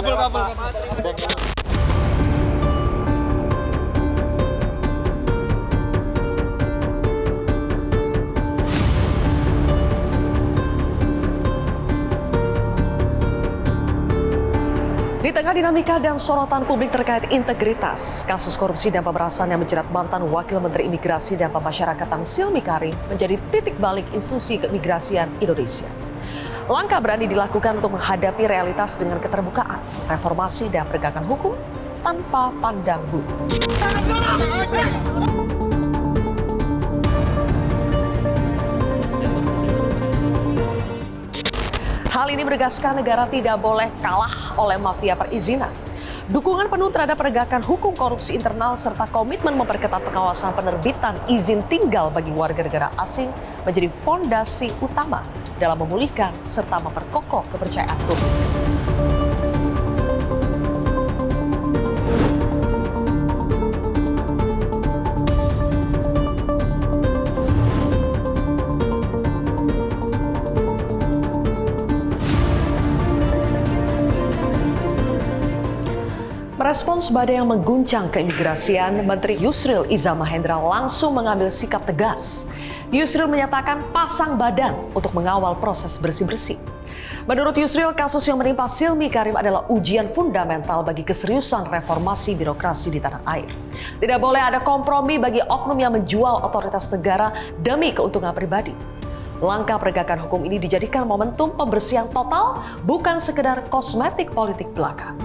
Di tengah dinamika dan sorotan publik terkait integritas, kasus korupsi dan pemerasan yang menjerat mantan Wakil Menteri Imigrasi dan Pemasyarakatan Silmi Karim menjadi titik balik institusi keimigrasian Indonesia. Langkah berani dilakukan untuk menghadapi realitas dengan keterbukaan, reformasi dan penegakan hukum tanpa pandang bulu. Hal ini menegaskan negara tidak boleh kalah oleh mafia perizinan. Dukungan penuh terhadap penegakan hukum korupsi internal serta komitmen memperketat pengawasan penerbitan izin tinggal bagi warga negara asing menjadi fondasi utama dalam memulihkan serta memperkokoh kepercayaan publik. Merespons badai yang mengguncang keimigrasian, Menteri Yusril Iza Mahendra langsung mengambil sikap tegas. Yusril menyatakan pasang badan untuk mengawal proses bersih-bersih. Menurut Yusril, kasus yang menimpa Silmi Karim adalah ujian fundamental bagi keseriusan reformasi birokrasi di tanah air. Tidak boleh ada kompromi bagi oknum yang menjual otoritas negara demi keuntungan pribadi. Langkah penegakan hukum ini dijadikan momentum pembersihan total, bukan sekedar kosmetik politik belaka.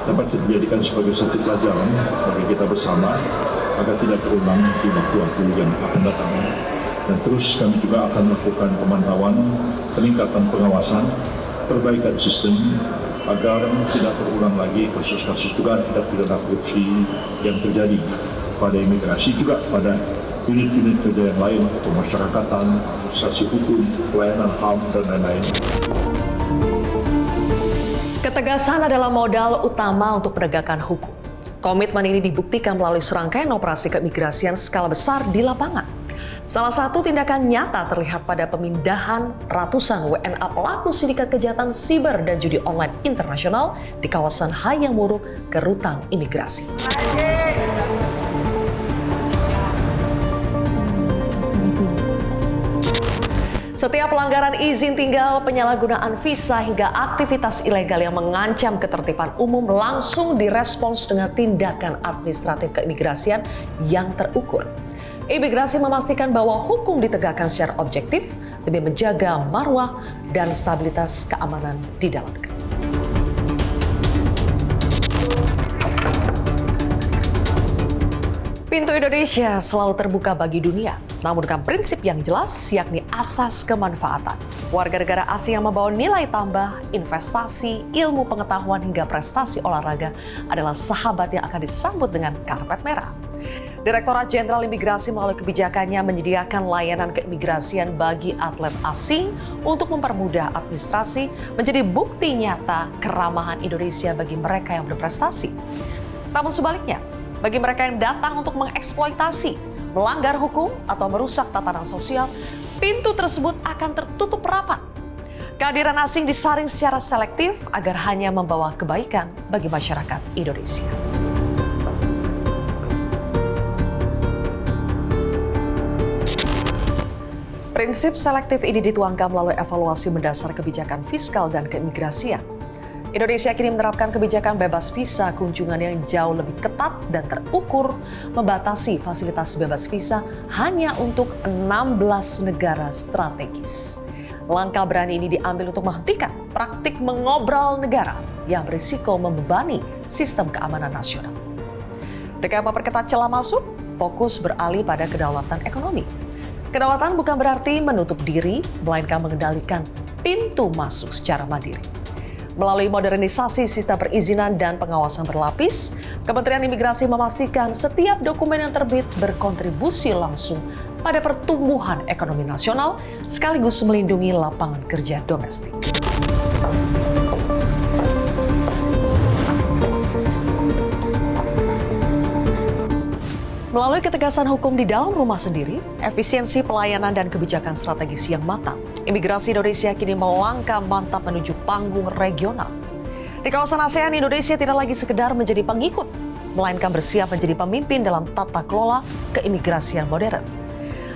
Dapat dijadikan sebagai satu pelajaran bagi kita bersama agar tidak terulang di waktu-waktu yang akan datang. Dan terus kami juga akan melakukan pemantauan, peningkatan pengawasan, perbaikan sistem agar tidak terulang lagi kasus-kasus dugaan tindak pidana korupsi yang terjadi pada imigrasi, juga pada unit-unit kerja yang lain, pemasyarakatan, administrasi hukum, pelayanan HAM, dan lain-lain. Ketegasan adalah modal utama untuk penegakan hukum. Komitmen ini dibuktikan melalui serangkaian operasi keimigrasian skala besar di lapangan. Salah satu tindakan nyata terlihat pada pemindahan ratusan WNA pelaku sindikat kejahatan siber dan judi online internasional di kawasan Hayam Wuruk ke rutan imigrasi. Setiap pelanggaran izin tinggal, penyalahgunaan visa hingga aktivitas ilegal yang mengancam ketertiban umum langsung direspons dengan tindakan administratif keimigrasian yang terukur. Imigrasi memastikan bahwa hukum ditegakkan secara objektif demi menjaga marwah dan stabilitas keamanan di dalam negeri. Pintu Indonesia selalu terbuka bagi dunia, namun dengan prinsip yang jelas, yakni asas kemanfaatan. Warga negara asing yang membawa nilai tambah, investasi, ilmu pengetahuan hingga prestasi olahraga adalah sahabat yang akan disambut dengan karpet merah. Direktorat Jenderal Imigrasi melalui kebijakannya menyediakan layanan keimigrasian bagi atlet asing untuk mempermudah administrasi menjadi bukti nyata keramahan Indonesia bagi mereka yang berprestasi. Namun sebaliknya, bagi mereka yang datang untuk mengeksploitasi, melanggar hukum, atau merusak tatanan sosial, pintu tersebut akan tertutup rapat. Kehadiran asing disaring secara selektif agar hanya membawa kebaikan bagi masyarakat Indonesia. Prinsip selektif ini dituangkan melalui evaluasi mendasar kebijakan fiskal dan keimigrasian. Indonesia kini menerapkan kebijakan bebas visa kunjungan yang jauh lebih ketat dan terukur, membatasi fasilitas bebas visa hanya untuk 16 negara strategis. Langkah berani ini diambil untuk menghentikan praktik mengobrol negara yang berisiko membebani sistem keamanan nasional. Dengan memperketat celah masuk, fokus beralih pada kedaulatan ekonomi. Kedaulatan bukan berarti menutup diri, melainkan mengendalikan pintu masuk secara mandiri. Melalui modernisasi sistem perizinan dan pengawasan berlapis, Kementerian Imigrasi memastikan setiap dokumen yang terbit berkontribusi langsung pada pertumbuhan ekonomi nasional sekaligus melindungi lapangan kerja domestik. Melalui ketegasan hukum di dalam rumah sendiri, efisiensi pelayanan dan kebijakan strategis yang matang, imigrasi Indonesia kini melangkah mantap menuju panggung regional. Di kawasan ASEAN, Indonesia tidak lagi sekedar menjadi pengikut, melainkan bersiap menjadi pemimpin dalam tata kelola keimigrasian modern.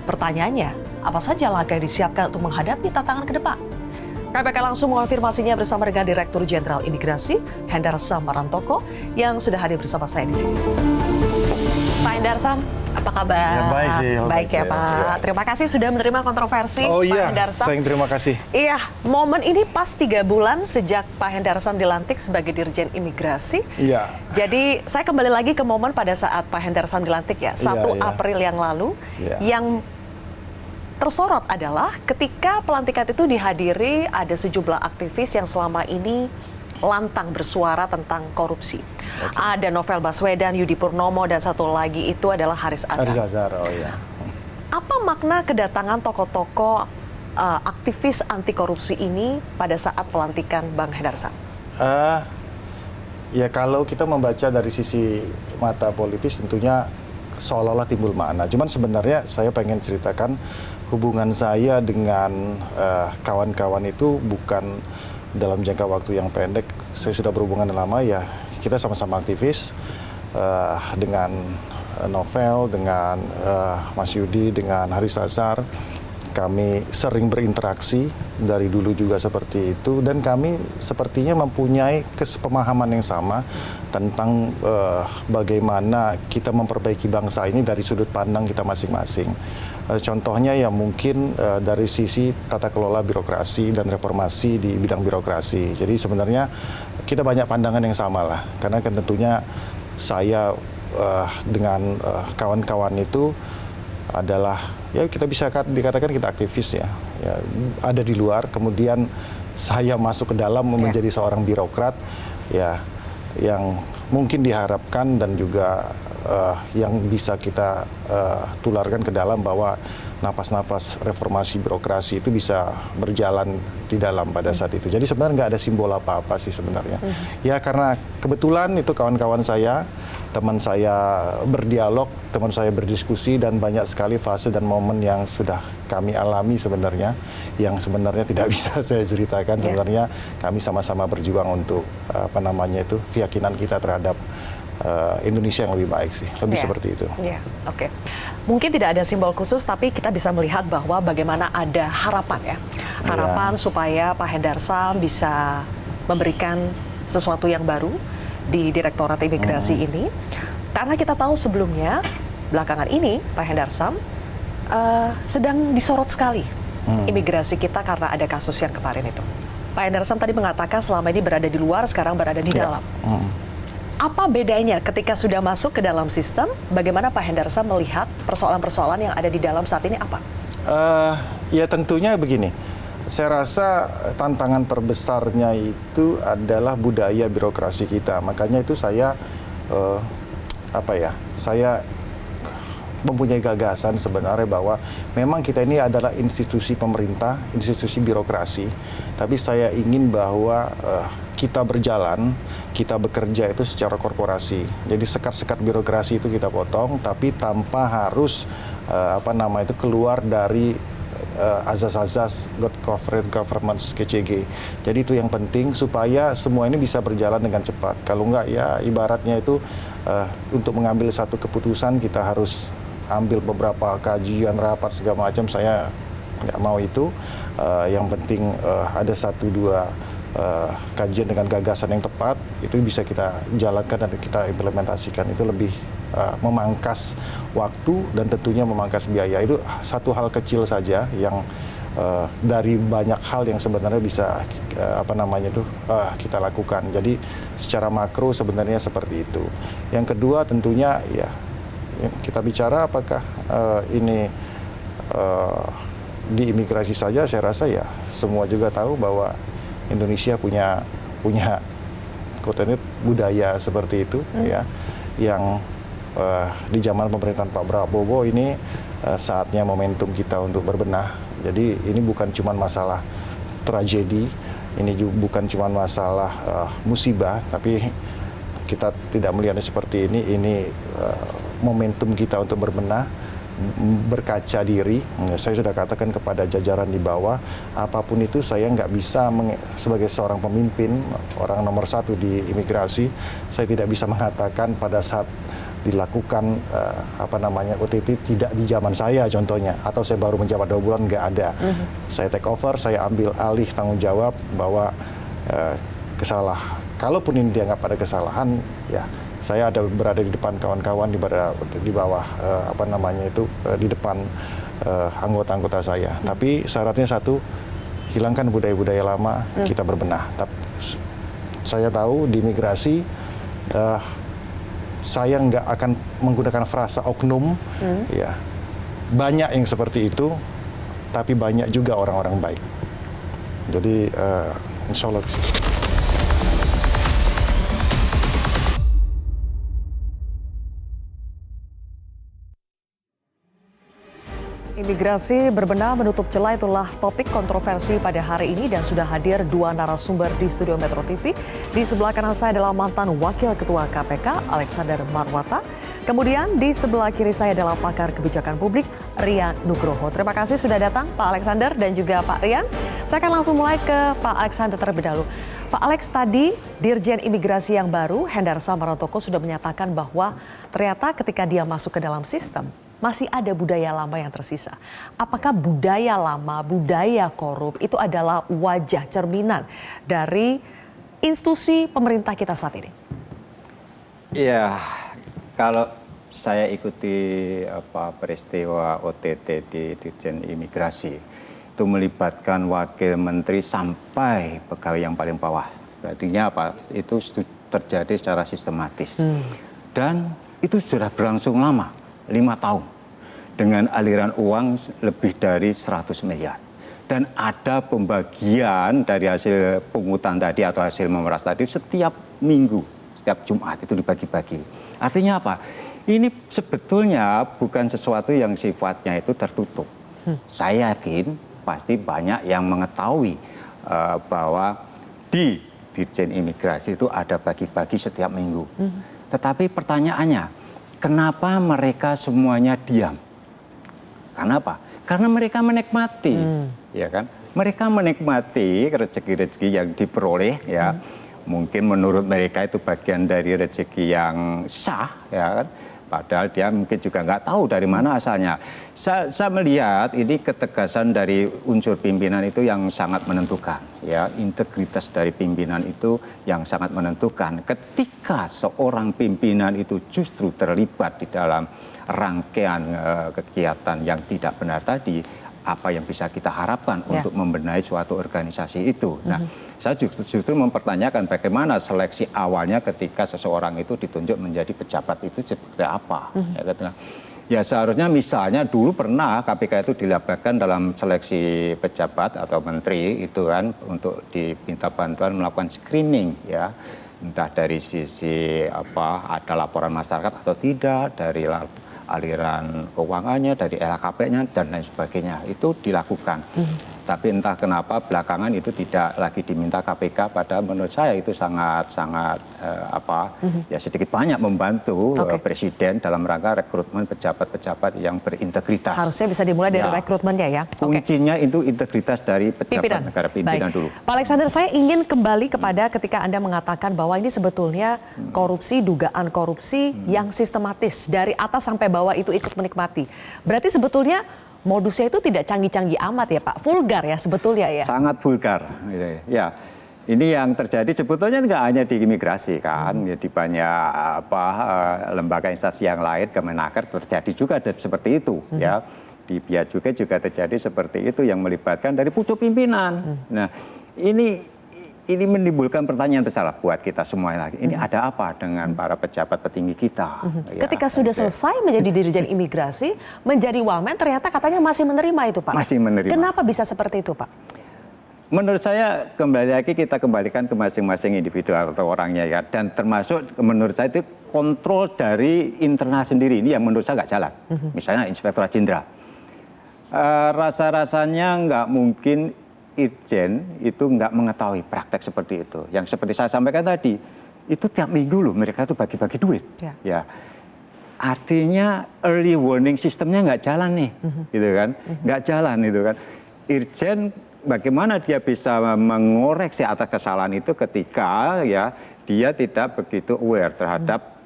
Pertanyaannya, apa saja langkah yang disiapkan untuk menghadapi tantangan ke depan? Kami akan langsung mengonfirmasinya bersama dengan Direktur Jenderal Imigrasi, Hendarsam Marantoko, yang sudah hadir bersama saya di sini. Pak Hendarsam, apa kabar? Ya, baik sih. Baik ya Pak. Ya. Terima kasih sudah menerima kontroversi Pak Hendarsam. Saya terima kasih. Iya, momen ini pas 3 bulan sejak Pak Hendarsam dilantik sebagai Dirjen Imigrasi. Iya. Jadi saya kembali lagi ke momen pada saat Pak Hendarsam dilantik ya, 1 April yang lalu, yang tersorot adalah ketika pelantikan itu dihadiri ada sejumlah aktivis yang selama ini lantang bersuara tentang korupsi. Ada Novel Baswedan, Yudi Purnomo, dan satu lagi itu adalah Haris Azhar. Haris Azhar, oh iya. Apa makna kedatangan tokoh-tokoh aktivis anti korupsi ini pada saat pelantikan Bang Hendarsam? Ya kalau kita membaca dari sisi mata politis tentunya seolah-olah timbul makna. Cuman sebenarnya saya pengen ceritakan hubungan saya dengan kawan-kawan itu bukan dalam jangka waktu yang pendek. Saya sudah berhubungan lama ya. Kita sama-sama aktivis dengan Novel, dengan Mas Yudi, dengan Haris Azhar. Kami sering berinteraksi dari dulu juga seperti itu, dan kami sepertinya mempunyai pemahaman yang sama tentang bagaimana kita memperbaiki bangsa ini dari sudut pandang kita masing-masing. Contohnya ya mungkin dari sisi tata kelola birokrasi dan reformasi di bidang birokrasi. Jadi sebenarnya kita banyak pandangan yang sama lah, karena kan tentunya saya dengan kawan-kawan itu adalah ya kita bisa dikatakan kita aktivis ya, ada di luar, kemudian saya masuk ke dalam menjadi seorang birokrat ya, yang mungkin diharapkan dan juga yang bisa kita tularkan ke dalam bahwa napas-napas reformasi birokrasi itu bisa berjalan di dalam pada saat itu. Jadi sebenarnya nggak ada simbol apa-apa sih sebenarnya. Ya karena kebetulan itu kawan-kawan saya, teman saya berdialog, teman saya berdiskusi, dan banyak sekali fase dan momen yang sudah kami alami sebenarnya, yang sebenarnya tidak bisa saya ceritakan. Sebenarnya kami sama-sama berjuang untuk keyakinan kita terhadap Indonesia yang lebih baik sih, lebih seperti itu. Oke. Mungkin tidak ada simbol khusus, tapi kita bisa melihat bahwa bagaimana ada harapan ya, harapan supaya Pak Hendarsam bisa memberikan sesuatu yang baru di Direktorat Imigrasi ini, karena kita tahu sebelumnya belakangan ini Pak Hendarsam sedang disorot sekali imigrasi kita karena ada kasus yang kemarin itu. Pak Hendarsam tadi mengatakan selama ini berada di luar, sekarang berada di dalam. Apa bedanya ketika sudah masuk ke dalam sistem? Bagaimana Pak Hendarsam melihat persoalan-persoalan yang ada di dalam saat ini apa? Ya tentunya begini. Saya rasa tantangan terbesarnya itu adalah budaya birokrasi kita. Makanya itu saya saya mempunyai gagasan sebenarnya bahwa memang kita ini adalah institusi pemerintah, institusi birokrasi. Tapi saya ingin bahwa kita berjalan, kita bekerja itu secara korporasi. Jadi sekat-sekat birokrasi itu kita potong, tapi tanpa harus keluar dari azas-azas good corporate governance (GCG). Jadi itu yang penting supaya semua ini bisa berjalan dengan cepat. Kalau enggak ya ibaratnya itu untuk mengambil satu keputusan kita harus ambil beberapa kajian, rapat segala macam. Saya nggak mau itu. Yang penting ada 1-2 kajian dengan gagasan yang tepat, itu bisa kita jalankan dan kita implementasikan. Itu lebih memangkas waktu dan tentunya memangkas biaya. Itu satu hal kecil saja yang dari banyak hal yang sebenarnya bisa kita lakukan. Jadi secara makro sebenarnya seperti itu. Yang kedua tentunya ya kita bicara apakah ini di imigrasi saja. Saya rasa ya semua juga tahu bahwa Indonesia punya budaya seperti itu ya, yang di zaman pemerintahan Pak Prabowo ini saatnya momentum kita untuk berbenah. Jadi ini bukan cuma masalah tragedi, ini juga bukan cuma masalah musibah, tapi kita tidak melihatnya seperti ini momentum kita untuk berbenah, berkaca diri. Saya sudah katakan kepada jajaran di bawah, apapun itu saya nggak bisa sebagai seorang pemimpin, orang nomor satu di imigrasi, saya tidak bisa mengatakan pada saat dilakukan OTT tidak di zaman saya contohnya, atau saya baru menjabat 2 bulan, nggak ada. Saya take over, saya ambil alih tanggung jawab bahwa kalaupun ini dianggap ada kesalahan, ya saya berada di depan kawan-kawan di bawah di depan anggota-anggota saya. Tapi syaratnya satu, hilangkan budaya-budaya lama, kita berbenah. Saya tahu di imigrasi saya nggak akan menggunakan frasa oknum, ya banyak yang seperti itu, tapi banyak juga orang-orang baik. Jadi insya Allah. Imigrasi berbenah menutup celah, itulah topik kontroversi pada hari ini dan sudah hadir 2 narasumber di studio Metro TV. Di sebelah kanan saya adalah mantan Wakil Ketua KPK Alexander Marwata. Kemudian di sebelah kiri saya adalah pakar kebijakan publik Rian Nugroho. Terima kasih sudah datang Pak Alexander dan juga Pak Rian. Saya akan langsung mulai ke Pak Alexander terlebih dahulu. Pak Alex, tadi Dirjen Imigrasi yang baru Hendarsa Marantoko sudah menyatakan bahwa ternyata ketika dia masuk ke dalam sistem masih ada budaya lama yang tersisa. Apakah budaya lama, budaya korup itu adalah wajah cerminan dari institusi pemerintah kita saat ini? Ya, kalau saya ikuti peristiwa OTT di Dirjen Imigrasi, itu melibatkan wakil menteri sampai pegawai yang paling bawah. Artinya apa? Itu terjadi secara sistematis. Dan itu sudah berlangsung lama. 5 tahun dengan aliran uang lebih dari 100 miliar. Dan ada pembagian dari hasil pungutan tadi atau hasil memeras tadi setiap minggu, setiap Jumat itu dibagi-bagi. Artinya apa? Ini sebetulnya bukan sesuatu yang sifatnya itu tertutup. Saya yakin pasti banyak yang mengetahui bahwa di Dirjen Imigrasi itu ada bagi-bagi setiap minggu. Tetapi pertanyaannya, kenapa mereka semuanya diam? Kenapa? Karena mereka menikmati, ya kan? Mereka menikmati rezeki-rezeki yang diperoleh, ya. Mungkin menurut mereka itu bagian dari rezeki yang sah, ya kan? Padahal dia mungkin juga nggak tahu dari mana asalnya. Saya melihat ini ketegasan dari unsur pimpinan itu yang sangat menentukan, ya, integritas dari pimpinan itu yang sangat menentukan. Ketika seorang pimpinan itu justru terlibat di dalam rangkaian kegiatan yang tidak benar tadi, apa yang bisa kita harapkan untuk membenahi suatu organisasi itu. Nah, saya justru mempertanyakan bagaimana seleksi awalnya ketika seseorang itu ditunjuk menjadi pejabat itu seperti apa. Ya seharusnya misalnya dulu pernah KPK itu dilaporkan dalam seleksi pejabat atau menteri itu kan untuk diminta bantuan melakukan screening, ya. Entah dari sisi ada laporan masyarakat atau tidak, dari aliran keuangannya, dari LHKPN-nya dan lain sebagainya, itu dilakukan. Tapi entah kenapa belakangan itu tidak lagi diminta KPK, padahal menurut saya itu sangat ya sedikit banyak membantu Presiden dalam rangka rekrutmen pejabat-pejabat yang berintegritas. Harusnya bisa dimulai dari rekrutmennya ya. Kuncinya itu integritas dari pejabat negara pimpinan dulu. Pak Alexander, saya ingin kembali kepada ketika Anda mengatakan bahwa ini sebetulnya korupsi, dugaan korupsi yang sistematis dari atas sampai bawah itu ikut menikmati. Berarti sebetulnya modusnya itu tidak canggih-canggih amat ya Pak, vulgar ya sebetulnya ya? Sangat vulgar, ya. Ini yang terjadi sebetulnya nggak hanya di imigrasi kan, ya, di banyak lembaga instansi yang lain, Kemenaker terjadi juga seperti itu, ya. Di Bia juga terjadi seperti itu yang melibatkan dari pucuk pimpinan. Nah, ini menimbulkan pertanyaan besar buat kita semua lagi. Ini ada apa dengan para pejabat petinggi kita? Ketika sudah selesai menjadi Dirjen Imigrasi, menjadi wamen, ternyata katanya masih menerima itu Pak. Masih menerima. Kenapa bisa seperti itu Pak? Menurut saya kembali lagi kita kembalikan ke masing-masing individu atau orangnya ya. Dan termasuk menurut saya itu kontrol dari internal sendiri. Ini yang menurut saya nggak jalan. Misalnya Inspektorat Jenderal. Rasa-rasanya nggak mungkin Irjen itu nggak mengetahui praktek seperti itu. Yang seperti saya sampaikan tadi, itu tiap minggu loh mereka itu bagi-bagi duit. Ya. artinya early warning sistemnya nggak jalan nih, gitu kan? Nggak jalan itu kan. Irjen bagaimana dia bisa mengoreksi atas kesalahan itu ketika ya dia tidak begitu aware terhadap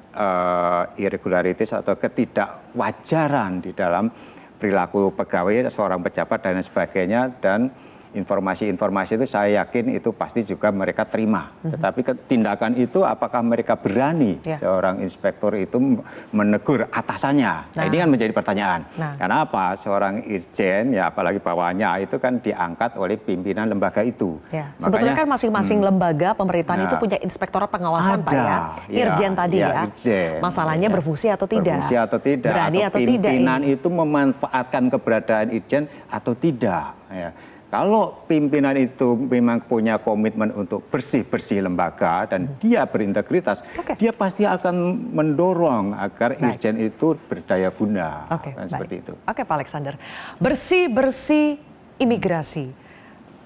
irregularities atau ketidakwajaran di dalam perilaku pegawai seorang pejabat dan sebagainya, dan informasi-informasi itu saya yakin itu pasti juga mereka terima. Tetapi tindakan itu apakah mereka berani seorang inspektor itu menegur atasannya? Nah, ini kan menjadi pertanyaan. Karena apa? Seorang irjen ya apalagi bawahnya itu kan diangkat oleh pimpinan lembaga itu. Sebetulnya kan masing-masing lembaga pemerintahan itu punya inspektorat pengawasan Pak ya. Irjen tadi ya. Irjen, masalahnya berfungsi atau tidak? Berfungsi atau tidak? Berani atau tidak? Pimpinan itu memanfaatkan keberadaan irjen atau tidak? Ya. Kalau pimpinan itu memang punya komitmen untuk bersih-bersih lembaga dan dia berintegritas, dia pasti akan mendorong agar irjen itu berdaya guna. Seperti itu. Oke, Pak Alexander. Bersih-bersih imigrasi.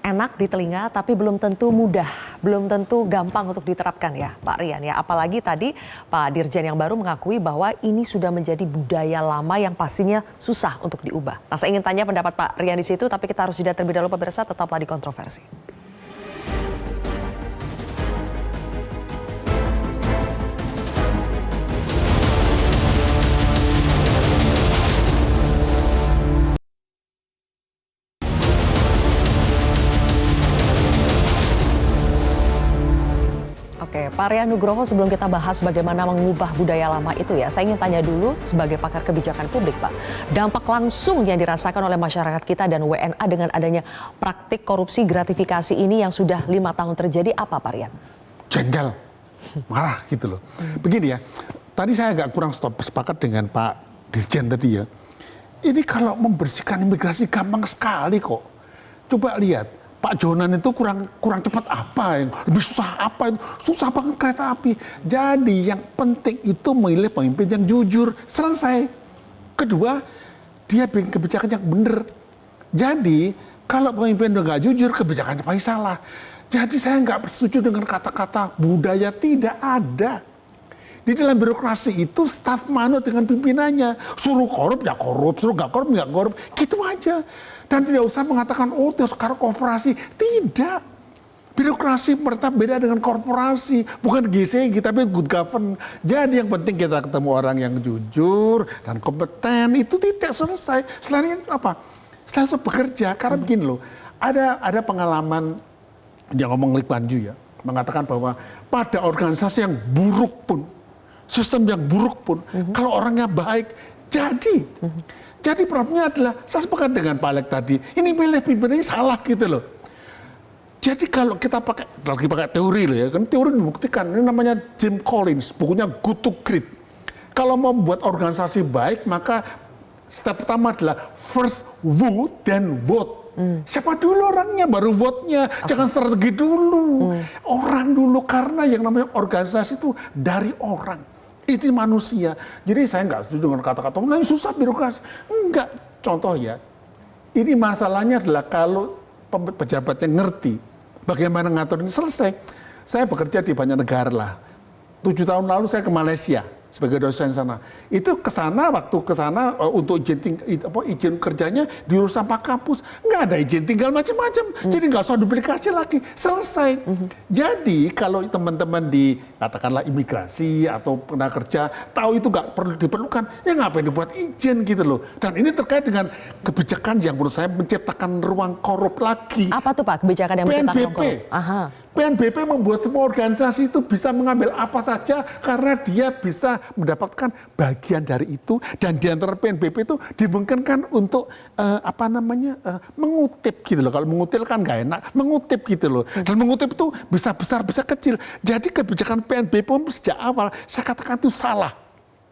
Enak di telinga tapi belum tentu mudah, belum tentu gampang untuk diterapkan ya Pak Rian ya. Apalagi tadi Pak Dirjen yang baru mengakui bahwa ini sudah menjadi budaya lama yang pastinya susah untuk diubah. Nah, saya ingin tanya pendapat Pak Rian di situ, tapi kita harus jeda terlebih dahulu pemirsa, tetaplah di Kontroversi. Oke, Pak Rian Nugroho, sebelum kita bahas bagaimana mengubah budaya lama itu ya, saya ingin tanya dulu sebagai pakar kebijakan publik, Pak. Dampak langsung yang dirasakan oleh masyarakat kita dan WNA dengan adanya praktik korupsi gratifikasi ini yang sudah 5 tahun terjadi apa, Pak Rian? Jengkel, marah gitu loh. Begini ya, tadi saya agak kurang sepakat dengan Pak Dirjen tadi ya. Ini kalau membersihkan imigrasi gampang sekali kok. Coba lihat. Pak Jonan itu kurang cepat apa yang lebih susah apa itu, susah banget kereta api. Jadi yang penting itu memilih pemimpin yang jujur, selesai. Kedua, dia bikin kebijakan yang benar. Jadi kalau pemimpin udah nggak jujur, kebijakannya pasti salah. Jadi saya nggak setuju dengan kata-kata budaya, tidak ada. Di dalam birokrasi itu staf manut dengan pimpinannya. Suruh korup ya korup, suruh nggak korup nggak korup, gitu aja. Dan tidak usah mengatakan, oh itu sekarang korporasi. Tidak. Birokrasi pemerintah beda dengan korporasi. Bukan GCG, tapi good governance. Jadi yang penting kita ketemu orang yang jujur dan kompeten. Itu tidak selesai. Selain apa? Selesai bekerja. Karena begini loh, ada pengalaman, dia ngomong Lee Kuan Yew ya, mengatakan bahwa pada organisasi yang buruk pun, sistem yang buruk pun, kalau orangnya baik, jadi. Jadi problemnya adalah, saya sepakat dengan Pak Alek tadi, ini milih pimpinannya salah gitu loh. Jadi kalau kita pakai teori loh ya, kan teori dibuktikan, ini namanya Jim Collins, bukunya Good to Great. Kalau mau membuat organisasi baik, maka step pertama adalah first who, then vote. Siapa dulu orangnya, baru vote-nya. Jangan strategi dulu. Orang dulu, karena yang namanya organisasi itu dari orang. Itu manusia. Jadi saya nggak setuju dengan kata-kata, nah susah birokrasi. Enggak. Contoh ya, ini masalahnya adalah kalau pejabatnya ngerti bagaimana ngatur ini, selesai. Saya bekerja di banyak negara lah. 7 tahun lalu saya ke Malaysia sebagai dosen sana. Itu ke sana, waktu ke sana untuk izin kerjanya diurus sama kampus. Nggak ada izin tinggal macam-macam. Jadi nggak usah duplikasi lagi. Selesai. Jadi kalau teman-teman di katakanlah imigrasi atau tenaga kerja tahu itu nggak perlu diperlukan, ya ngapain dibuat izin gitu loh. Dan ini terkait dengan kebijakan yang menurut saya menciptakan ruang korup lagi. Apa tuh Pak kebijakan yang menciptakan ruang korup? PNBP membuat semua organisasi itu bisa mengambil apa saja karena dia bisa mendapatkan bagian dari itu, dan di antara PNBP itu dimungkinkan untuk mengutip gitu loh. Kalau mengutip kan nggak enak, mengutip gitu loh. Dan mengutip itu bisa besar bisa kecil. Jadi kebijakan PNBP sejak awal saya katakan itu salah.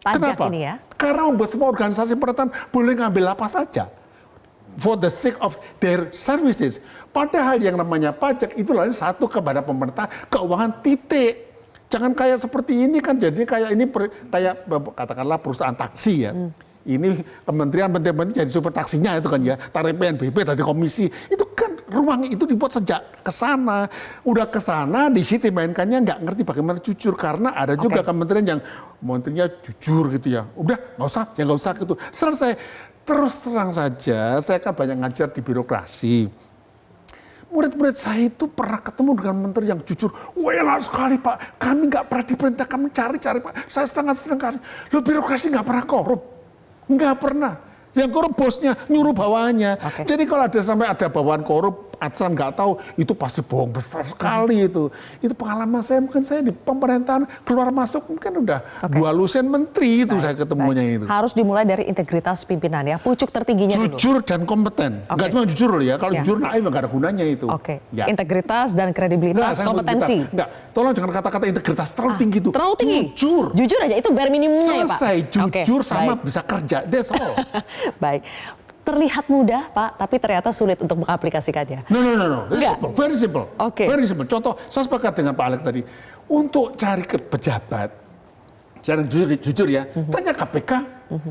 Pajak kenapa? Ini ya? Karena membuat semua organisasi pemerintahan boleh ngambil apa saja for the sake of their services. Padahal yang namanya pajak itu lain satu kepada pemerintah keuangan titik. Jangan kayak seperti ini kan, jadi kayak ini kayak katakanlah perusahaan taksi ya. Ini kementerian jadi super taksinya itu kan ya, tarik PNBP dari komisi. Itu kan ruang itu dibuat sejak ke sana. Udah ke sana, di situ dimainkannya nggak ngerti bagaimana jujur. Karena ada juga kementerian yang menterinya jujur gitu ya. Udah, nggak usah gitu. Selesai. Terus terang saja, saya kan banyak ngajar di birokrasi. Murid-murid saya itu pernah ketemu dengan menteri yang jujur. Wah, enak sekali Pak, kami nggak pernah diperintahkan mencari-cari Pak. Saya sangat senang kali. Loh, birokrasi nggak pernah korup. Nggak pernah. Yang korup bosnya, nyuruh bawahannya. Jadi kalau ada sampai ada bawahan korup, Adsan nggak tahu, itu pasti bohong besar sekali itu. Itu pengalaman saya, mungkin saya di pemerintahan keluar masuk mungkin udah 2 lusen menteri itu saya ketemunya itu. Harus dimulai dari integritas pimpinan ya, pucuk tertingginya dulu. Jujur dan kompeten. Nggak cuma jujur loh ya, kalau jujur naif nggak ada gunanya itu. Ya. Integritas dan kredibilitas, kompetensi. Enggak, tolong jangan kata-kata integritas terlalu tinggi itu. Terlalu tinggi? Jujur aja, itu bare minimumnya ya Pak? Selesai, jujur sama bisa kerja, that's all. Baik. Terlihat mudah, Pak, tapi ternyata sulit untuk mengaplikasikannya. No. Very simple. Very simple. Contoh, saya sepakat dengan Pak Alex tadi. Untuk cari ke pejabat, jangan jujur ya, tanya KPK.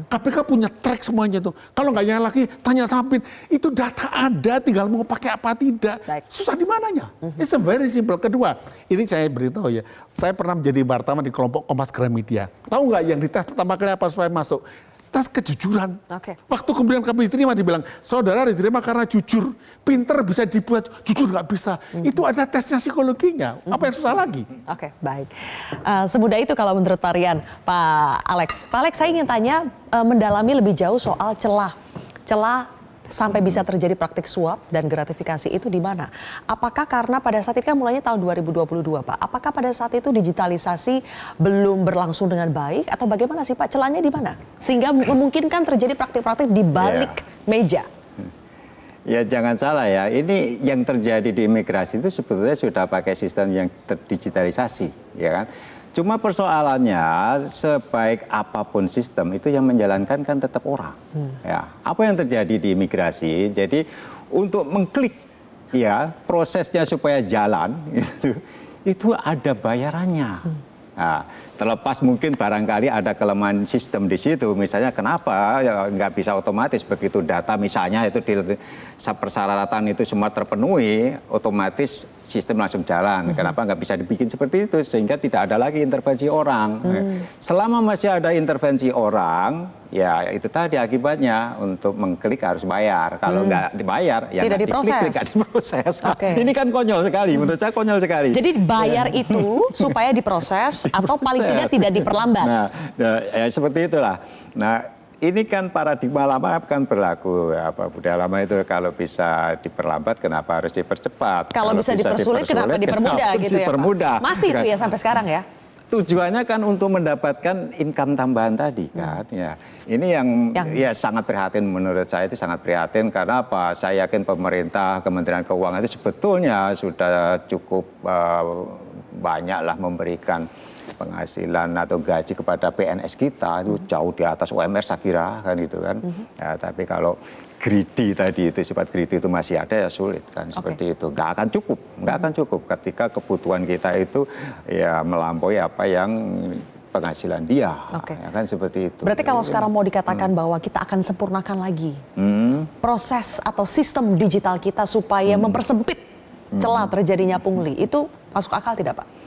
KPK punya track semuanya itu. Kalau nggak nyala lagi, tanya sama BIN. Itu data ada, tinggal mau pakai apa tidak. Susah di mananya. It's a very simple. Kedua, ini saya beritahu ya, saya pernah menjadi wartawan di kelompok Kompas Gramedia. Tahu nggak yang dites pertama kali apa supaya masuk? Tes kejujuran. Waktu kemudian kami diterima, dibilang, saudara diterima karena jujur, pinter bisa dibuat, jujur nggak bisa. Itu ada tesnya psikologinya. Apa yang susah lagi? Baik. Semudah itu kalau menurut Pak Rian. Pak Alex, saya ingin tanya mendalami lebih jauh soal celah sampai bisa terjadi praktik suap dan gratifikasi itu di mana? Apakah karena pada saat itu kan mulainya tahun 2022 Pak, apakah pada saat itu digitalisasi belum berlangsung dengan baik atau bagaimana sih Pak, celahnya di mana? Sehingga memungkinkan terjadi praktik-praktik di balik meja. Ya jangan salah ya, ini yang terjadi di imigrasi itu sebetulnya sudah pakai sistem yang terdigitalisasi, ya kan? Cuma persoalannya sebaik apapun sistem itu yang menjalankan kan tetap orang. Ya, apa yang terjadi di imigrasi? Jadi untuk mengklik ya prosesnya supaya jalan itu ada bayarannya. Nah, terlepas mungkin barangkali ada kelemahan sistem di situ. Misalnya kenapa ya, nggak bisa otomatis begitu data misalnya itu di persyaratan itu semua terpenuhi, otomatis sistem langsung jalan. Kenapa nggak bisa dibikin seperti itu sehingga tidak ada lagi intervensi orang. Selama masih ada intervensi orang, ya itu tadi akibatnya untuk mengklik harus bayar. Kalau nggak dibayar, ya tidak diproses. Ini kan konyol sekali, menurut saya konyol sekali. Jadi bayar itu supaya diproses atau paling tidak diperlambat. Nah, ya seperti itulah. Nah, ini kan paradigma lama kan berlaku apa budaya lama itu kalau bisa diperlambat kenapa harus dipercepat? Kalau bisa dipersulit kenapa dipermudah gitu ya Pak? Masih itu ya sampai sekarang ya? Tujuannya kan untuk mendapatkan income tambahan tadi kan ya. Ini yang ya sangat prihatin menurut saya, itu sangat prihatin karena apa? Saya yakin pemerintah, Kementerian Keuangan itu sebetulnya sudah cukup banyak lah memberikan penghasilan atau gaji kepada PNS kita itu jauh di atas UMR saya kira kan itu kan. Ya, tapi kalau greedy tadi itu sifat greedy itu masih ada ya sulit kan seperti itu. Nggak akan cukup ketika kebutuhan kita itu ya melampaui apa yang penghasilan dia. Ya kan seperti itu. Berarti kalau sekarang mau dikatakan bahwa kita akan sempurnakan lagi proses atau sistem digital kita supaya mempersempit celah terjadinya pungli, itu masuk akal tidak Pak?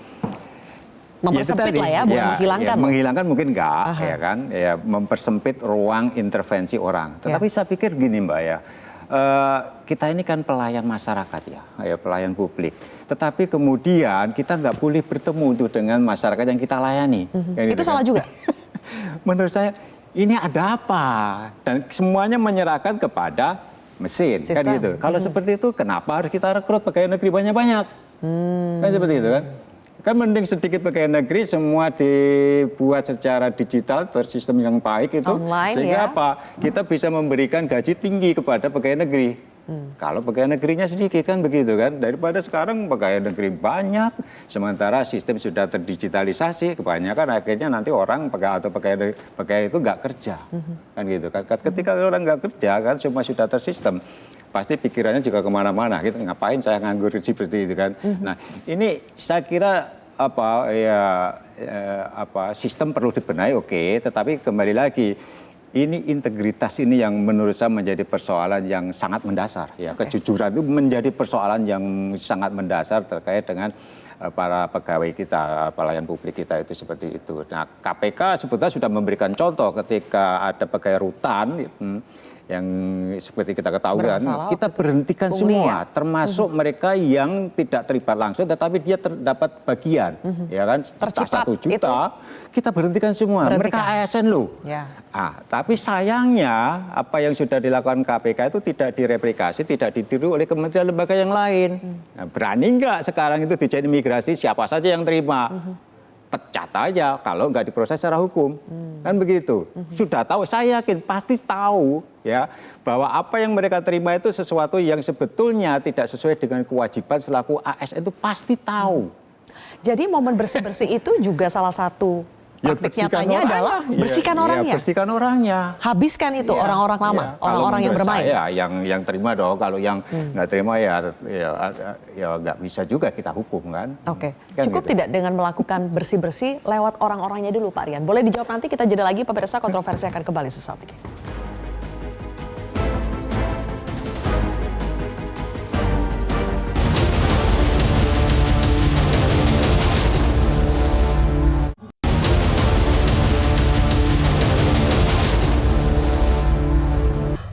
Mempersempit lah ya, bukan menghilangkan. Ya, menghilangkan mungkin enggak, ya kan? Ya, mempersempit ruang intervensi orang. Tetapi saya pikir gini Mbak ya, kita ini kan pelayan masyarakat ya pelayan publik. Tetapi kemudian kita nggak boleh bertemu tuh dengan masyarakat yang kita layani. Itu salah juga? Menurut saya ini ada apa? Dan semuanya menyerahkan kepada mesin, kan gitu. Kalau seperti itu, kenapa harus kita rekrut pegawai negeri banyak-banyak? Kan seperti itu kan? Kan mending sedikit pegawai negeri semua dibuat secara digital bersistem yang baik itu online, sehingga apa kita bisa memberikan gaji tinggi kepada pegawai negeri. Kalau pegawai negerinya sedikit kan begitu kan, daripada sekarang pegawai negeri banyak sementara sistem sudah terdigitalisasi, kebanyakan akhirnya nanti orang pegawai itu nggak kerja kan gitu kan. Ketika orang nggak kerja kan semua sudah tersistem, pasti pikirannya juga kemana-mana gitu, ngapain saya nganggur seperti itu kan. Nah ini saya kira sistem perlu dibenahi tetapi kembali lagi ini integritas ini yang menurut saya menjadi persoalan yang sangat mendasar. Ya, kejujuran itu menjadi persoalan yang sangat mendasar terkait dengan para pegawai kita, pelayan publik kita itu seperti itu. Nah, KPK sebetulnya sudah memberikan contoh ketika ada pegawai rutan yang seperti kita ketahui kan, kita berhentikan semua, termasuk mereka yang tidak terlibat langsung, tetapi dia dapat bagian, ya kan, Tercipat 1 juta, kita berhentikan semua. Mereka ASN loh. Ya. Tapi sayangnya apa yang sudah dilakukan KPK itu tidak direplikasi, tidak ditiru oleh kementerian lembaga yang lain. Nah, berani nggak sekarang itu Ditjen Imigrasi siapa saja yang terima? Pecat aja kalau nggak diproses secara hukum, kan begitu. Sudah tahu, saya yakin pasti tahu ya bahwa apa yang mereka terima itu sesuatu yang sebetulnya tidak sesuai dengan kewajiban selaku ASN itu pasti tahu. Jadi momen bersih-bersih itu juga salah satu praktik nyatanya adalah bersihkan orangnya. Bersihkan orangnya. Habiskan itu orang-orang lama, orang-orang yang bermain. Saya yang terima dong, kalau yang nggak terima ya nggak bisa juga kita hukum kan. Oke, Kan cukup gitu. tidak dengan melakukan bersih-bersih lewat orang-orangnya dulu Pak Rian? Boleh dijawab nanti, kita jeda lagi pemirsa, kontroversi akan kembali sesaat lagi.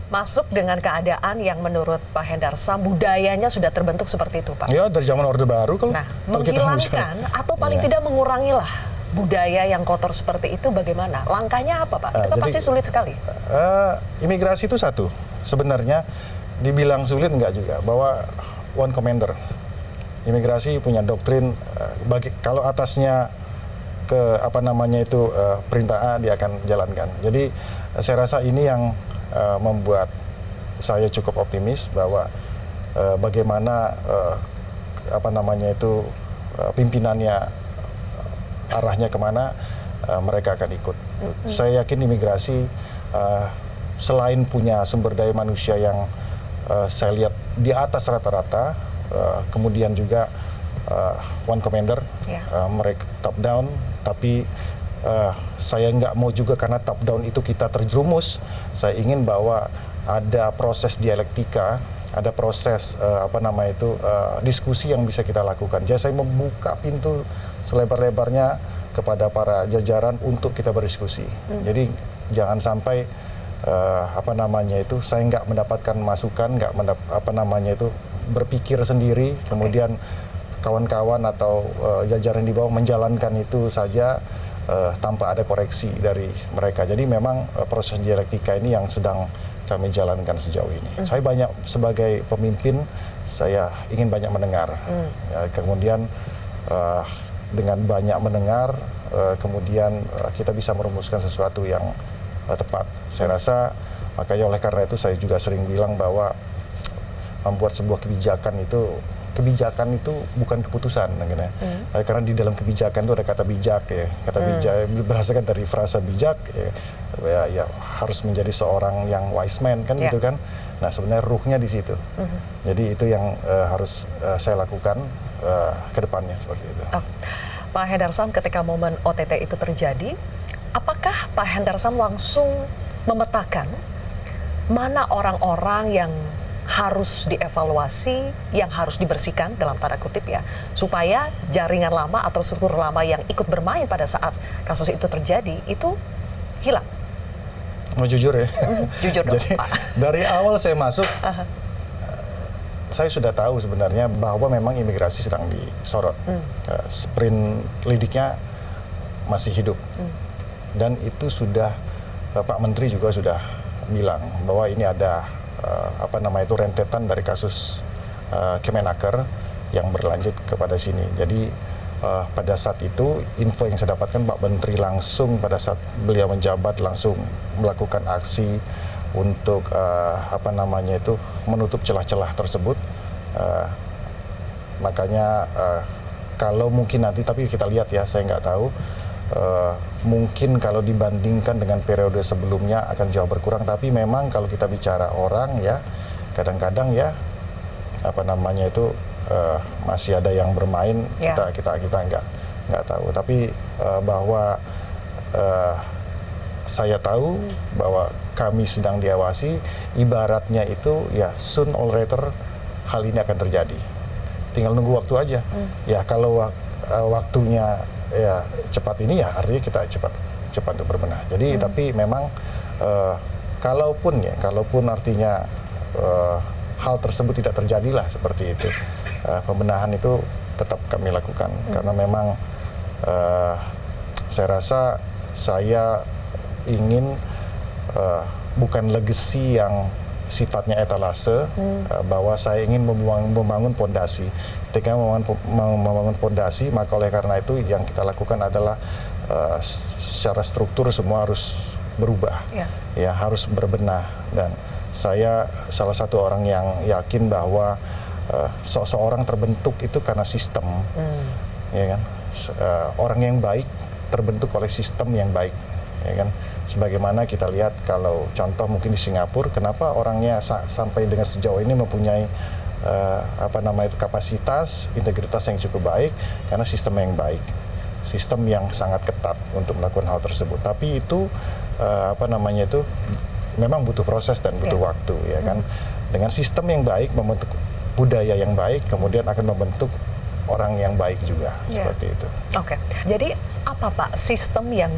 Masuk dengan keadaan yang menurut Pak Hendarsam budayanya sudah terbentuk seperti itu, Pak. Ya, dari zaman Orde Baru kalau Nah, kalau kita nggak bisa- menghilangkan atau paling tidak mengurangi lah budaya yang kotor seperti itu bagaimana? Langkahnya apa, Pak? Itu jadi- pasti sulit sekali. Imigrasi itu satu, sebenarnya dibilang sulit enggak juga, bahwa one commander. Imigrasi punya doktrin, bagi kalau atasnya ke perintah A, dia akan jalankan. Jadi saya rasa ini yang membuat saya cukup optimis bahwa bagaimana pimpinannya arahnya kemana, mereka akan ikut. Saya yakin imigrasi selain punya sumber daya manusia yang saya lihat di atas rata-rata, kemudian juga one commander, mereka top down, tapi saya nggak mau juga karena top down itu kita terjerumus. Saya ingin bahwa ada proses dialektika, ada proses diskusi yang bisa kita lakukan. Jadi saya membuka pintu selebar-lebarnya kepada para jajaran untuk kita berdiskusi. Jadi jangan sampai saya nggak mendapatkan masukan, nggak berpikir sendiri, kemudian kawan-kawan atau jajaran di bawah menjalankan itu saja tanpa ada koreksi dari mereka. Jadi memang proses dialektika ini yang sedang kami jalankan sejauh ini. Saya banyak sebagai pemimpin, saya ingin banyak mendengar. Ya, kemudian dengan banyak mendengar, kemudian kita bisa merumuskan sesuatu yang tepat. Saya rasa makanya oleh karena itu saya juga sering bilang bahwa membuat sebuah kebijakan itu bukan keputusan, karena di dalam kebijakan itu ada kata bijak ya, kata bijak berdasarkan dari frasa bijak ya harus menjadi seorang yang wise man kan gitu kan. Nah sebenarnya ruhnya di situ. Jadi itu yang harus saya lakukan ke depannya seperti itu. Pak Hendarsam, ketika momen OTT itu terjadi, apakah Pak Hendarsam langsung memetakan mana orang-orang yang harus dievaluasi, yang harus dibersihkan dalam tanda kutip ya, supaya jaringan lama atau struktur lama yang ikut bermain pada saat kasus itu terjadi itu hilang? Mau jujur ya? Jujur dong, Jadi Pak. dari awal saya masuk, saya sudah tahu sebenarnya bahwa memang imigrasi sedang disorot. Sprint lidiknya masih hidup. Dan itu sudah, Pak Menteri juga sudah bilang bahwa ini ada rentetan dari kasus Kemenaker yang berlanjut kepada sini. Jadi pada saat itu info yang saya dapatkan, Pak Menteri langsung pada saat beliau menjabat langsung melakukan aksi untuk menutup celah-celah tersebut. Makanya kalau mungkin nanti, tapi kita lihat ya, saya nggak tahu. Mungkin kalau dibandingkan dengan periode sebelumnya akan jauh berkurang, tapi memang kalau kita bicara orang ya, kadang-kadang ya masih ada yang bermain, kita nggak tahu. Tapi bahwa saya tahu bahwa kami sedang diawasi, ibaratnya itu ya sooner or later hal ini akan terjadi. Tinggal nunggu waktu aja. Ya kalau waktunya ya cepat ini ya artinya kita cepat untuk berbenah. Jadi tapi memang kalaupun artinya hal tersebut tidak terjadilah seperti itu, pembenahan itu tetap kami lakukan karena memang saya rasa saya ingin bukan legacy yang sifatnya etalase, bahwa saya ingin membangun pondasi. Ketika membangun pondasi, maka oleh karena itu yang kita lakukan adalah secara struktur semua harus berubah, ya harus berbenah. Dan saya salah satu orang yang yakin bahwa seseorang terbentuk itu karena sistem, ya kan? Orang yang baik terbentuk oleh sistem yang baik, ya kan? Sebagaimana kita lihat kalau contoh mungkin di Singapura, kenapa orangnya sampai dengan sejauh ini mempunyai kapasitas, integritas yang cukup baik, karena sistem yang baik, sistem yang sangat ketat untuk melakukan hal tersebut. Tapi itu memang butuh proses dan butuh waktu, ya kan? Dengan sistem yang baik membentuk budaya yang baik, kemudian akan membentuk orang yang baik juga, seperti itu. Oke, jadi apa Pak sistem yang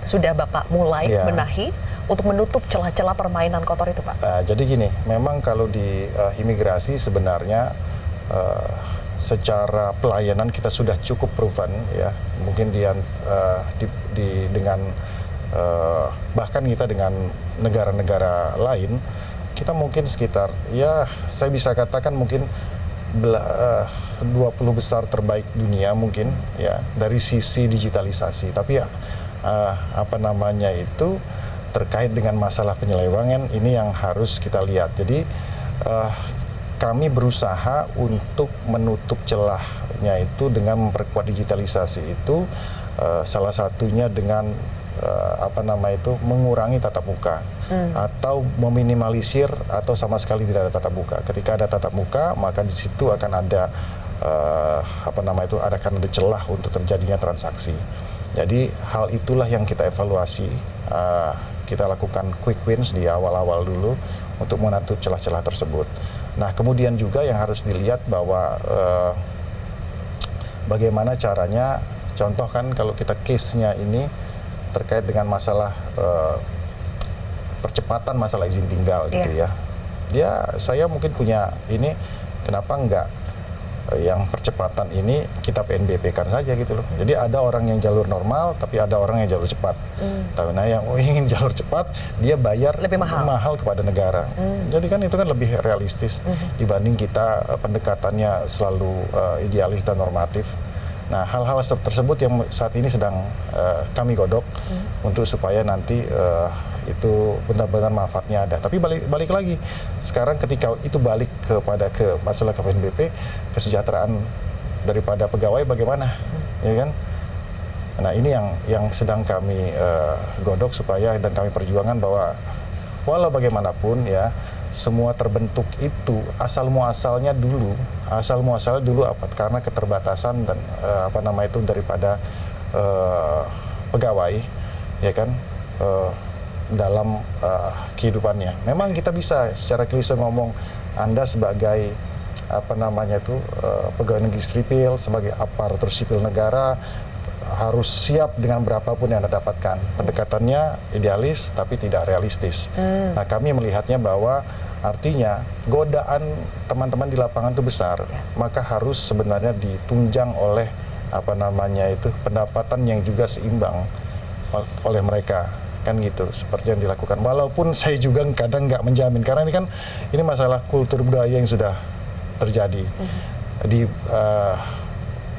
sudah Bapak mulai benahi untuk menutup celah-celah permainan kotor itu, Pak? Jadi gini, memang kalau di imigrasi sebenarnya secara pelayanan kita sudah cukup proven, ya. Mungkin dengan bahkan kita dengan negara-negara lain, kita mungkin sekitar, ya saya bisa katakan mungkin 20 besar terbaik dunia mungkin, ya, dari sisi digitalisasi. Tapi ya terkait dengan masalah penyelewengan ini yang harus kita lihat. Jadi kami berusaha untuk menutup celahnya itu dengan memperkuat digitalisasi itu, salah satunya dengan mengurangi tatap muka atau meminimalisir atau sama sekali tidak ada tatap muka. Ketika ada tatap muka, maka di situ akan ada akan ada celah untuk terjadinya transaksi. Jadi hal itulah yang kita evaluasi. Kita lakukan quick wins di awal-awal dulu untuk menutup celah-celah tersebut. Nah, kemudian juga yang harus dilihat bahwa bagaimana caranya, contoh kan kalau kita case-nya ini terkait dengan masalah percepatan masalah izin tinggal gitu ya. Saya mungkin punya ini, kenapa enggak yang percepatan ini kita PNBP-kan saja gitu loh. Jadi ada orang yang jalur normal, tapi ada orang yang jalur cepat. Nah, yang ingin jalur cepat, dia bayar lebih mahal kepada negara. Jadi kan itu kan lebih realistis dibanding kita pendekatannya selalu idealis dan normatif. Nah, hal-hal tersebut yang saat ini sedang kami godok untuk supaya nanti itu benar-benar manfaatnya ada. Tapi balik lagi, sekarang ketika itu balik ke masalah KPNBP, kesejahteraan daripada pegawai bagaimana, ya kan? Nah, ini yang sedang kami godok supaya dan kami perjuangkan bahwa walau bagaimanapun ya, semua terbentuk itu asal muasalnya dulu apa? Karena keterbatasan dan daripada pegawai, ya kan? Dalam kehidupannya. Memang kita bisa secara klise ngomong, Anda sebagai pegawai negeri sipil, sebagai aparatur sipil negara harus siap dengan berapapun yang Anda dapatkan. Pendekatannya idealis tapi tidak realistis. Nah, kami melihatnya bahwa artinya godaan teman-teman di lapangan itu besar, maka harus sebenarnya ditunjang oleh pendapatan yang juga seimbang oleh mereka. Kan gitu, seperti yang dilakukan. Walaupun saya juga kadang nggak menjamin, karena ini masalah kultur budaya yang sudah terjadi di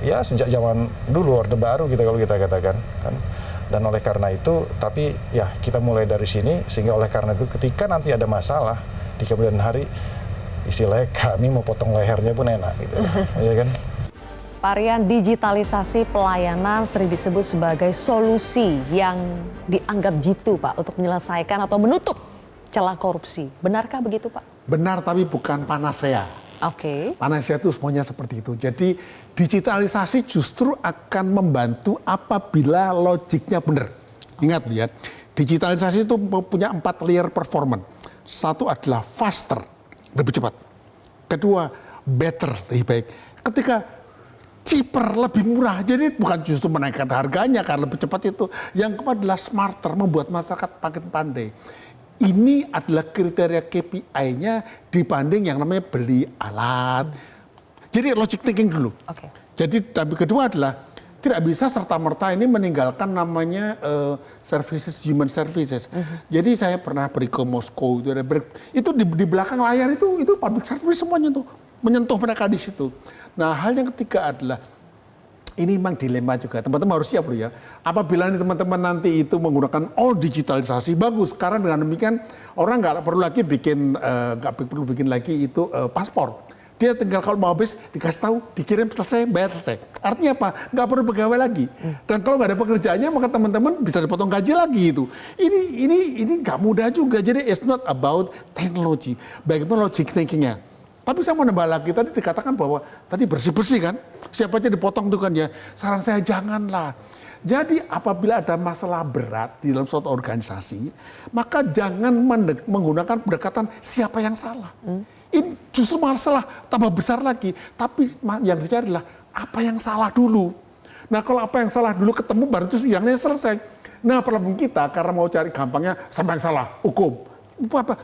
sejak zaman dulu, Orde Baru kalau kita katakan kan. Dan oleh karena itu, tapi ya kita mulai dari sini, sehingga oleh karena itu ketika nanti ada masalah di kemudian hari, istilahnya kami mau potong lehernya pun enak gitu, ya kan. Varian digitalisasi pelayanan sering disebut sebagai solusi yang dianggap jitu, Pak, untuk menyelesaikan atau menutup celah korupsi. Benarkah begitu, Pak? Benar, tapi bukan panacea. Oke. Panacea itu semuanya seperti itu. Jadi digitalisasi justru akan membantu apabila logiknya benar. Ingat ya, digitalisasi itu punya 4 layer performance. Satu adalah faster, lebih cepat. Kedua, better, lebih baik. Ketika cheaper, lebih murah. Jadi bukan justru menaikkan harganya karena lebih cepat itu. Yang keempat adalah smarter, membuat masyarakat makin pandai. Ini adalah kriteria KPI-nya dibanding yang namanya beli alat. Jadi logic thinking dulu. Oke. Jadi tapi kedua adalah tidak bisa serta-merta ini meninggalkan namanya services, human services. Jadi saya pernah pergi ke Moskow, itu di belakang layar itu public service semuanya tuh, menyentuh mereka di situ. Nah, hal yang ketiga adalah ini memang dilema juga, teman-teman harus siap loh ya. Apabila teman-teman nanti itu menggunakan all digitalisasi, bagus. Karena dengan demikian orang nggak perlu lagi bikin lagi itu paspor. Dia tinggal kalau mau habis dikasih tahu, dikirim selesai, bayar selesai. Artinya apa? Nggak perlu pegawai lagi. Dan kalau nggak ada pekerjaannya maka teman-teman bisa dipotong gaji lagi itu. Ini nggak mudah juga. Jadi it's not about technology, bagaimana logic thinkingnya. Tapi saya mau nambah lagi, tadi dikatakan bahwa tadi bersih-bersih kan, siapa aja dipotong tuh kan ya. Saran saya janganlah. Jadi apabila ada masalah berat di dalam suatu organisasi, maka jangan menggunakan pendekatan siapa yang salah. Ini justru masalah tambah besar lagi. Tapi yang terjadi adalah apa yang salah dulu. Nah kalau apa yang salah dulu ketemu baru itu yang selesai. Nah problem kita karena mau cari gampangnya sama yang salah, hukum.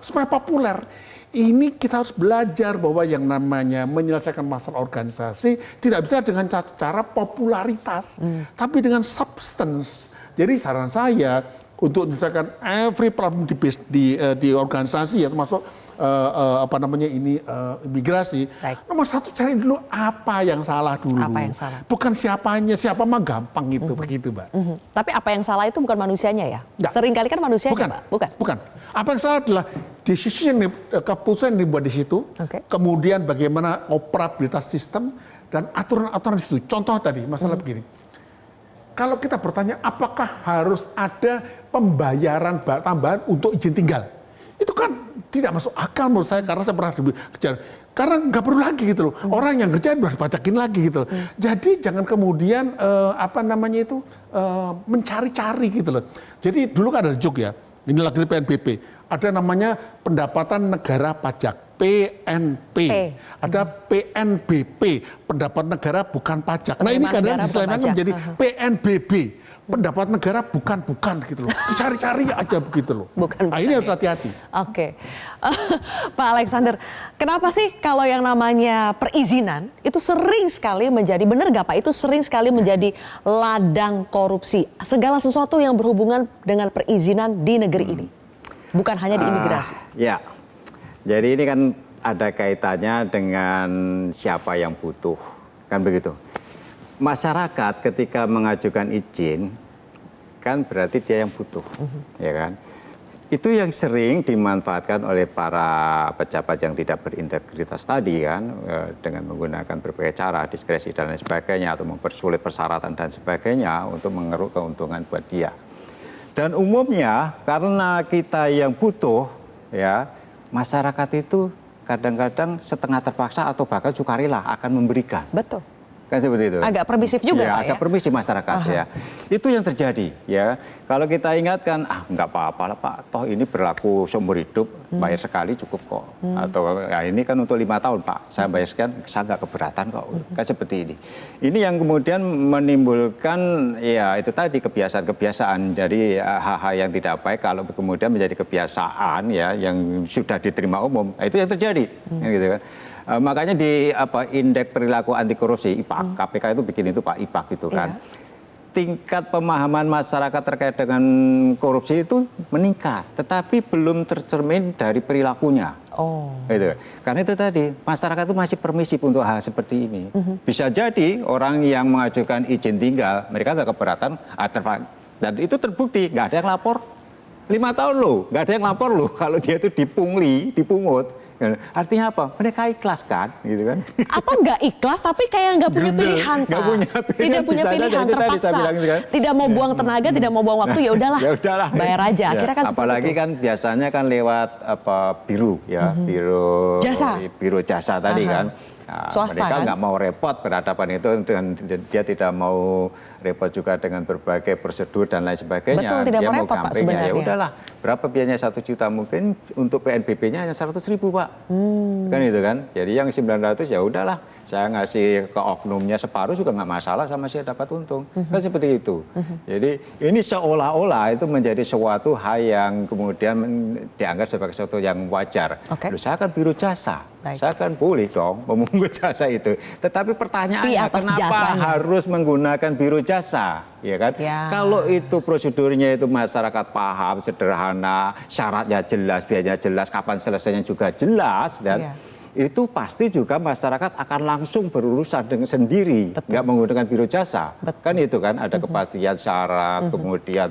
Supaya populer. Ini kita harus belajar bahwa yang namanya menyelesaikan masalah organisasi tidak bisa dengan cara popularitas. Tapi dengan substance. Jadi saran saya untuk menyelesaikan every problem di organisasi ya termasuk imigrasi. Baik. Nomor satu cari dulu apa yang salah dulu. Apa yang salah? Bukan siapanya, siapa mah gampang itu begitu, Mbak. Tapi apa yang salah itu bukan manusianya ya? Nggak. Seringkali kan manusianya, Bukan, Pak? Bukan. Apa yang salah adalah keputusan yang dibuat di situ, kemudian bagaimana operabilitas sistem dan aturan-aturan di situ. Contoh tadi masalah begini. Kalau kita bertanya apakah harus ada pembayaran tambahan untuk izin tinggal, itu kan tidak masuk akal menurut saya karena saya pernah kejar. Karena nggak perlu lagi gitu loh. Orang yang kerja udah dipajakin lagi gitu loh. Jadi jangan kemudian mencari-cari gitu loh. Jadi dulu kan ada joke ya. Ini lagi di PNBP. Ada namanya pendapatan negara pajak. PNP. Ada PNBP. Pendapat negara bukan pajak. Nah ini kadang diselamatkan menjadi PNBB. Pendapat negara bukan gitu loh. Dicari-cari aja begitu loh. Nah ini harus hati-hati. Oke. Pak Alexander, kenapa sih kalau yang namanya perizinan itu sering sekali menjadi, benar nggak Pak, itu sering sekali menjadi ladang korupsi. Segala sesuatu yang berhubungan dengan perizinan di negeri ini. Bukan hanya di imigrasi. Ya, jadi ini kan ada kaitannya dengan siapa yang butuh. Kan begitu. Masyarakat ketika mengajukan izin kan berarti dia yang butuh, ya kan? Itu yang sering dimanfaatkan oleh para pejabat yang tidak berintegritas tadi kan, dengan menggunakan berbagai cara, diskresi dan lain sebagainya, atau mempersulit persyaratan dan sebagainya untuk mengeruk keuntungan buat dia. Dan umumnya karena kita yang butuh, ya masyarakat itu kadang-kadang setengah terpaksa atau bahkan sukarela akan memberikan. Betul. Kan seperti itu. Agak permisif juga ya, Pak agak permisif masyarakat ya. Itu yang terjadi ya. Kalau kita ingatkan, nggak apa-apa lah Pak, toh ini berlaku seumur hidup, bayar sekali cukup kok. Atau ya ini kan untuk 5 tahun Pak, saya bayar sekian, saya nggak keberatan kok. Kan seperti ini. Ini yang kemudian menimbulkan ya itu tadi kebiasaan-kebiasaan dari hal-hal yang tidak baik kalau kemudian menjadi kebiasaan ya yang sudah diterima umum. Itu yang terjadi. Gitu kan. Makanya di indeks perilaku anti korupsi IPAK, KPK itu bikin itu Pak IPAK gitu kan. Tingkat pemahaman masyarakat terkait dengan korupsi itu meningkat, tetapi belum tercermin dari perilakunya. Gitu. Karena itu tadi masyarakat itu masih permisif untuk hal seperti ini. Bisa jadi orang yang mengajukan izin tinggal, mereka nggak keberatan, dan itu terbukti nggak ada yang lapor. 5 tahun loh, nggak ada yang lapor loh kalau dia itu dipungut. Artinya apa? Mereka ikhlas kan, gitu kan? Atau nggak ikhlas tapi kayak nggak punya pilihan, Pak. Nggak punya pilihan, Tidak punya bisa aja, pilihan, itu tadi saya terpaksa. bilang itu kan. Tidak mau buang tenaga, tidak mau buang waktu, ya udahlah. Ya udahlah. Bayar aja. Ya, Akhirnya kan apalagi seperti itu. kan biasanya kan lewat biru ya, biru jasa tadi kan. Nah, Swasta, mereka kan? nggak mau repot berhadapan itu, dan dia tidak mau repot juga dengan berbagai prosedur dan lain sebagainya. Betul, tidak dia mau mau repot, Pak, campaign, ya sebenarnya. udahlah, berapa biayanya 1 juta, mungkin untuk PNBP-nya hanya 100.000 Pak, kan itu kan. Jadi yang 900 ya udahlah, saya ngasih ke oknumnya separuh juga nggak masalah, sama saya dapat untung, kan seperti itu. Jadi ini seolah-olah itu menjadi suatu hal yang kemudian dianggap sebagai sesuatu yang wajar. Oke. Loh, saya kan biro jasa. Baik. Saya kan boleh dong memungut jasa itu. Tetapi pertanyaannya, Fee atas kenapa jasanya. harus menggunakan biro jasa? Ya kan? Ya. Kalau itu prosedurnya itu masyarakat paham, sederhana, syaratnya jelas, biayanya jelas, kapan selesainya juga jelas, dan Ya. itu pasti juga masyarakat akan langsung berurusan dengan sendiri, nggak menggunakan biro jasa. Betul. Kan itu kan ada kepastian syarat, kemudian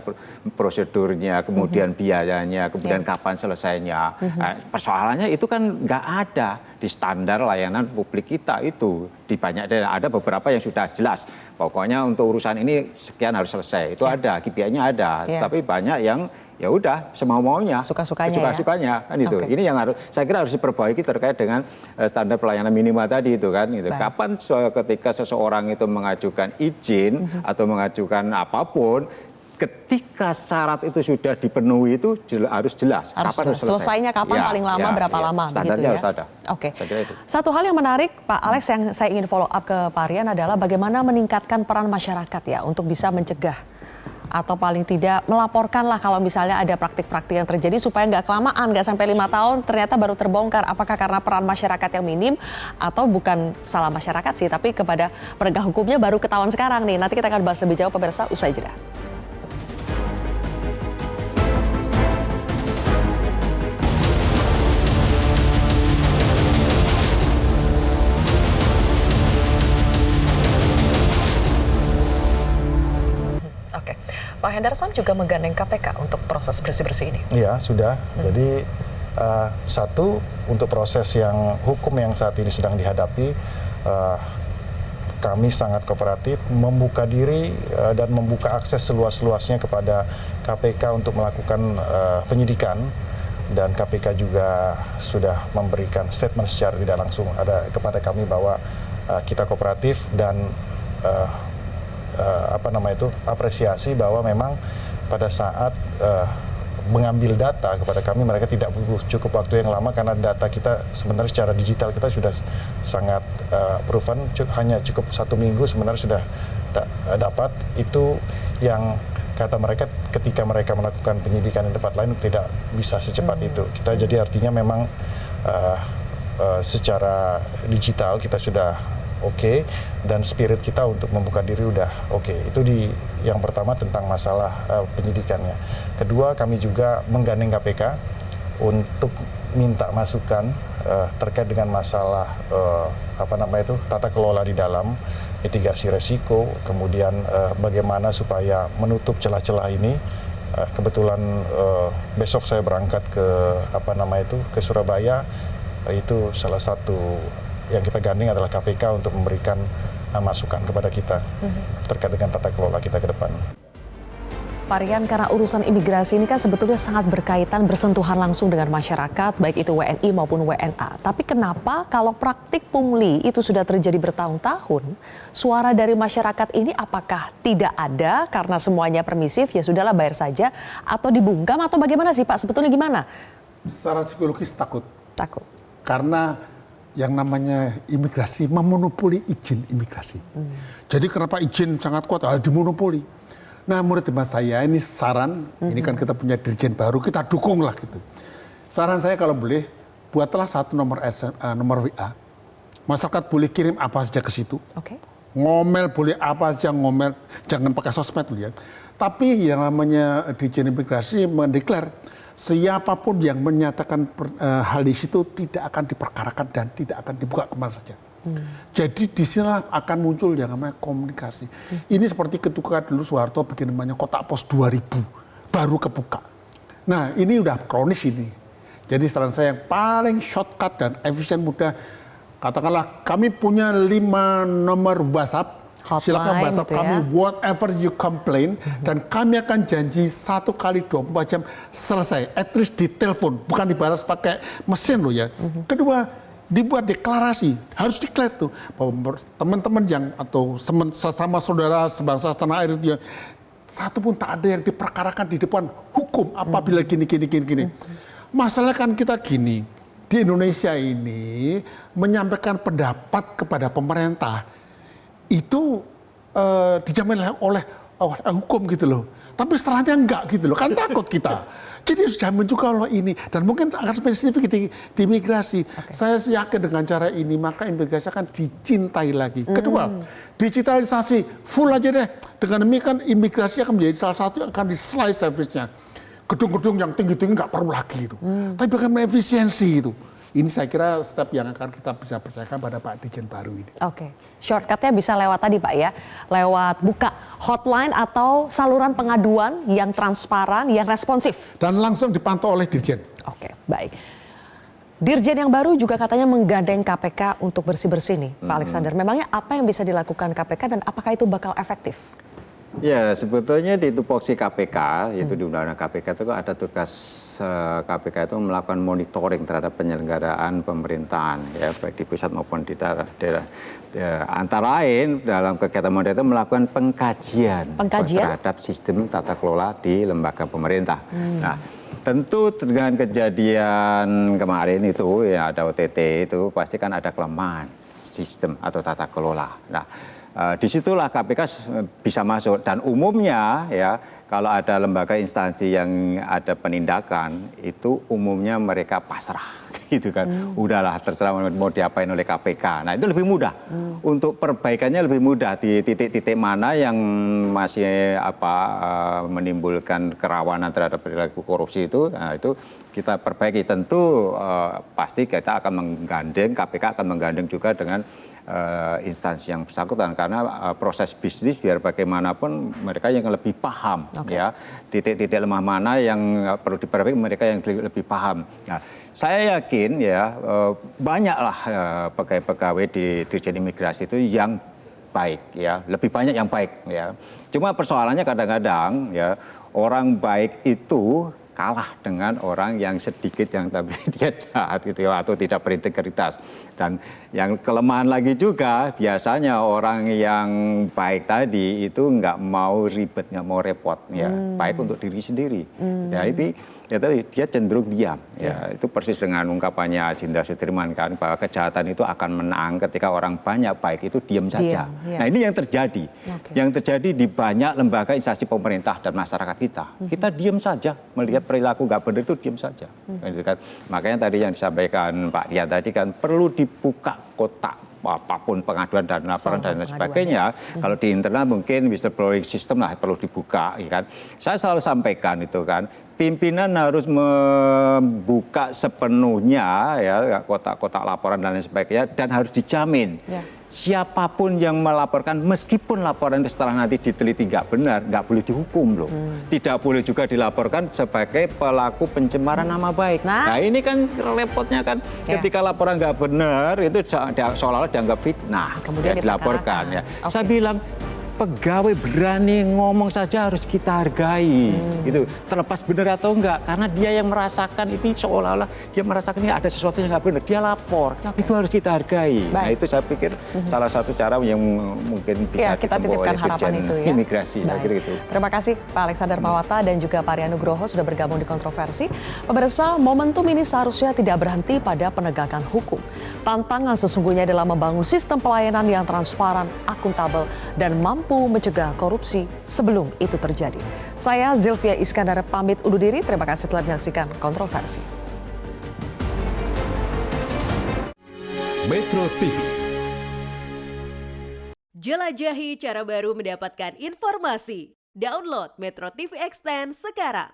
prosedurnya, kemudian biayanya, kemudian kapan selesainya. Nah, persoalannya itu kan nggak ada di standar layanan publik kita itu. Di banyak daerah ada beberapa yang sudah jelas. Pokoknya untuk urusan ini sekian harus selesai. Itu ada, KPI-nya ada. Ya. Tapi banyak yang ya udah semau-maunya, Suka-sukanya, suka-sukanya kan itu. Oke. Ini yang harus, saya kira harus diperbaiki terkait dengan standar pelayanan minimal tadi itu kan. Gitu. Baik. Kapan ketika seseorang itu mengajukan izin atau mengajukan apapun, ketika syarat itu sudah dipenuhi itu harus jelas. Kapan harus selesai. Selesainya kapan, Ya, paling lama, ya, berapa ya. lama, Standarnya begitu ya? harus ada. Oke. Saya kira itu. Satu hal yang menarik, Pak Alex, yang saya ingin follow up ke Pak Rian adalah bagaimana meningkatkan peran masyarakat ya untuk bisa mencegah atau paling tidak melaporkan lah kalau misalnya ada praktik-praktik yang terjadi supaya nggak kelamaan, nggak sampai 5 tahun ternyata baru terbongkar. Apakah karena peran masyarakat yang minim atau bukan salah masyarakat sih, tapi kepada penegak hukumnya baru ketahuan sekarang nih. Nanti kita akan bahas lebih jauh pemirsa usai jeda. Oke, Pak Hendarsam juga menggandeng KPK untuk proses bersih-bersih ini. Iya, sudah. Jadi satu, untuk proses yang hukum yang saat ini sedang dihadapi, kami sangat kooperatif, membuka diri dan membuka akses seluas-luasnya kepada KPK untuk melakukan penyidikan. Dan KPK juga sudah memberikan statement secara tidak langsung kepada kami bahwa kita kooperatif dan apresiasi bahwa memang pada saat mengambil data kepada kami, mereka tidak butuh cukup waktu yang lama karena data kita sebenarnya secara digital kita sudah sangat proven, hanya cukup 1 minggu sebenarnya sudah dapat. Itu yang kata mereka ketika mereka melakukan penyidikan di tempat lain tidak bisa secepat itu. Kita jadi artinya memang secara digital kita sudah oke, dan spirit kita untuk membuka diri udah oke. Itu yang pertama tentang masalah penyidikannya. Kedua, kami juga menggandeng KPK untuk minta masukan terkait dengan masalah tata kelola di dalam, mitigasi resiko, kemudian bagaimana supaya menutup celah-celah ini. Kebetulan besok saya berangkat ke Surabaya. Itu salah satu yang kita gandeng adalah KPK untuk memberikan masukan kepada kita terkait dengan tata kelola kita ke depan. Pak Rian, karena urusan imigrasi ini kan sebetulnya sangat berkaitan, bersentuhan langsung dengan masyarakat, baik itu WNI maupun WNA. Tapi kenapa kalau praktik pungli itu sudah terjadi bertahun-tahun, suara dari masyarakat ini apakah tidak ada karena semuanya permisif, ya sudahlah bayar saja, atau dibungkam, atau bagaimana sih Pak? Sebetulnya gimana? Secara psikologis takut. Takut. Karena yang namanya imigrasi memonopoli izin imigrasi. Jadi kenapa izin sangat kuat? Dimonopoli. Nah, menurut teman saya ini saran, ini kan kita punya dirjen baru, kita dukung lah gitu. Saran saya kalau boleh, buatlah satu nomor WA. Masyarakat boleh kirim apa saja ke situ. Oke. Ngomel boleh apa saja ngomel, jangan pakai sosmed lihat. Tapi yang namanya dirjen imigrasi mendeklar, siapapun yang menyatakan hal di situ tidak akan diperkarakan dan tidak akan dibuka kemana saja. Jadi di sini akan muncul yang namanya komunikasi. Ini seperti ketika dulu Soeharto bikin namanya kotak pos 2000, baru kebuka. Nah ini udah kronis ini. Jadi saran saya yang paling shortcut dan efisien mudah, katakanlah kami punya 5 nomor WhatsApp. Hotline Silakan WhatsApp gitu ya. kami whatever you complain, dan kami akan janji 1 kali 24 jam selesai. At least di telepon, bukan dibalas pakai mesin loh ya. Kedua, dibuat deklarasi, harus declare tuh bahwa teman-teman yang atau sesama saudara sebangsa tanah air itu ya, satu pun tak ada yang diperkarakan di depan hukum apabila gini. Masalah kan kita gini, di Indonesia ini menyampaikan pendapat kepada pemerintah itu dijamin oleh hukum gitu loh. Tapi setelahnya enggak gitu loh, kan takut kita. Jadi harus jamin juga loh ini. Dan mungkin akan spesifik di imigrasi. Saya yakin dengan cara ini, maka imigrasi akan dicintai lagi. Kedua, digitalisasi full aja deh. Dengan demikian imigrasi akan menjadi salah satu yang akan di-slice service-nya. Gedung-gedung yang tinggi-tinggi nggak perlu lagi itu. Tapi bagaimana efisiensi itu. Ini saya kira step yang akan kita bisa percayakan pada Pak Dirjen baru ini. Oke, shortcutnya bisa lewat tadi Pak ya, lewat buka hotline atau saluran pengaduan yang transparan, yang responsif. Dan langsung dipantau oleh Dirjen. Oke, baik. Dirjen yang baru juga katanya menggandeng KPK untuk bersih-bersih nih, Pak Alexander. Memangnya apa yang bisa dilakukan KPK dan apakah itu bakal efektif? Ya, sebetulnya di tupoksi KPK, yaitu di Undang-Undang KPK itu ada tugas KPK itu melakukan monitoring terhadap penyelenggaraan pemerintahan, ya baik di pusat maupun di daerah. Antara lain dalam kegiatan monitor itu melakukan pengkajian terhadap sistem tata kelola di lembaga pemerintah. Nah, tentu dengan kejadian kemarin itu ya ada OTT itu pasti kan ada kelemahan sistem atau tata kelola. Nah, disitulah KPK bisa masuk, dan umumnya ya kalau ada lembaga instansi yang ada penindakan itu umumnya mereka pasrah gitu kan. Udahlah terserah mau diapain oleh KPK. Nah, itu lebih mudah. Untuk perbaikannya lebih mudah di titik-titik mana yang masih menimbulkan kerawanan terhadap perilaku korupsi itu. Nah, itu kita perbaiki. Tentu pasti kita akan menggandeng, KPK akan menggandeng juga dengan instansi yang bersangkutan, karena proses bisnis biar bagaimanapun mereka yang lebih paham ya titik-titik lemah mana yang perlu diperbaiki, mereka yang lebih paham. Nah, saya yakin ya banyaklah pegawai-pegawai di Dirjen Imigrasi itu yang baik ya, lebih banyak yang baik ya. Cuma persoalannya kadang-kadang ya orang baik itu kalah dengan orang yang sedikit yang tapi dia jahat gitu ya, atau tidak berintegritas. Dan yang kelemahan lagi juga biasanya orang yang baik tadi itu nggak mau ribet, nggak mau repot ya, baik untuk diri sendiri. Jadi ya tadi dia cenderung diam. Ya, itu persis dengan ungkapannya Jenderal Sudirman kan, bahwa kejahatan itu akan menang ketika orang banyak baik itu diam saja. Nah, ini yang terjadi. Yang terjadi di banyak lembaga instansi pemerintah dan masyarakat kita. Kita diam saja melihat perilaku nggak benar itu diam saja. Gitu kan. Makanya tadi yang disampaikan Pak Dian tadi kan perlu dibuka kotak apapun pengaduan dan laporan dan lain sebagainya. Kalau di internal mungkin whistleblowing system lah perlu dibuka, ya kan. Saya selalu sampaikan itu kan, pimpinan harus membuka sepenuhnya ya kotak-kotak laporan dan lain sebagainya, dan harus dijamin siapapun yang melaporkan, meskipun laporan itu setelah nanti diteliti nggak benar, nggak boleh dihukum loh. Tidak boleh juga dilaporkan sebagai pelaku pencemaran nama baik. Nah, ini kan repotnya kan, ketika laporan nggak benar itu seolah-olah dianggap fitnah, kemudian dilaporkan ya. Saya bilang pegawai berani ngomong saja harus kita hargai, gitu. Terlepas benar atau enggak, karena dia yang merasakan itu seolah-olah dia merasakan ini ada sesuatu yang nggak benar, dia lapor, itu harus kita hargai. Nah, itu saya pikir salah satu cara yang mungkin bisa kita ditempuh titipkan oleh harapan Dirjen itu ya. Imigrasi. Gitu. Terima kasih Pak Alexander Mawata dan juga Pak Rian Nugroho sudah bergabung di Kontroversi. Pemirsa, momentum ini seharusnya tidak berhenti pada penegakan hukum. Tantangan sesungguhnya adalah membangun sistem pelayanan yang transparan, akuntabel, dan mampu mencegah korupsi sebelum itu terjadi. Saya Zilvia Iskandar pamit undur diri. Terima kasih telah menyaksikan Kontroversi. Metro TV. Jelajahi cara baru mendapatkan informasi. Download Metro TV Extend sekarang.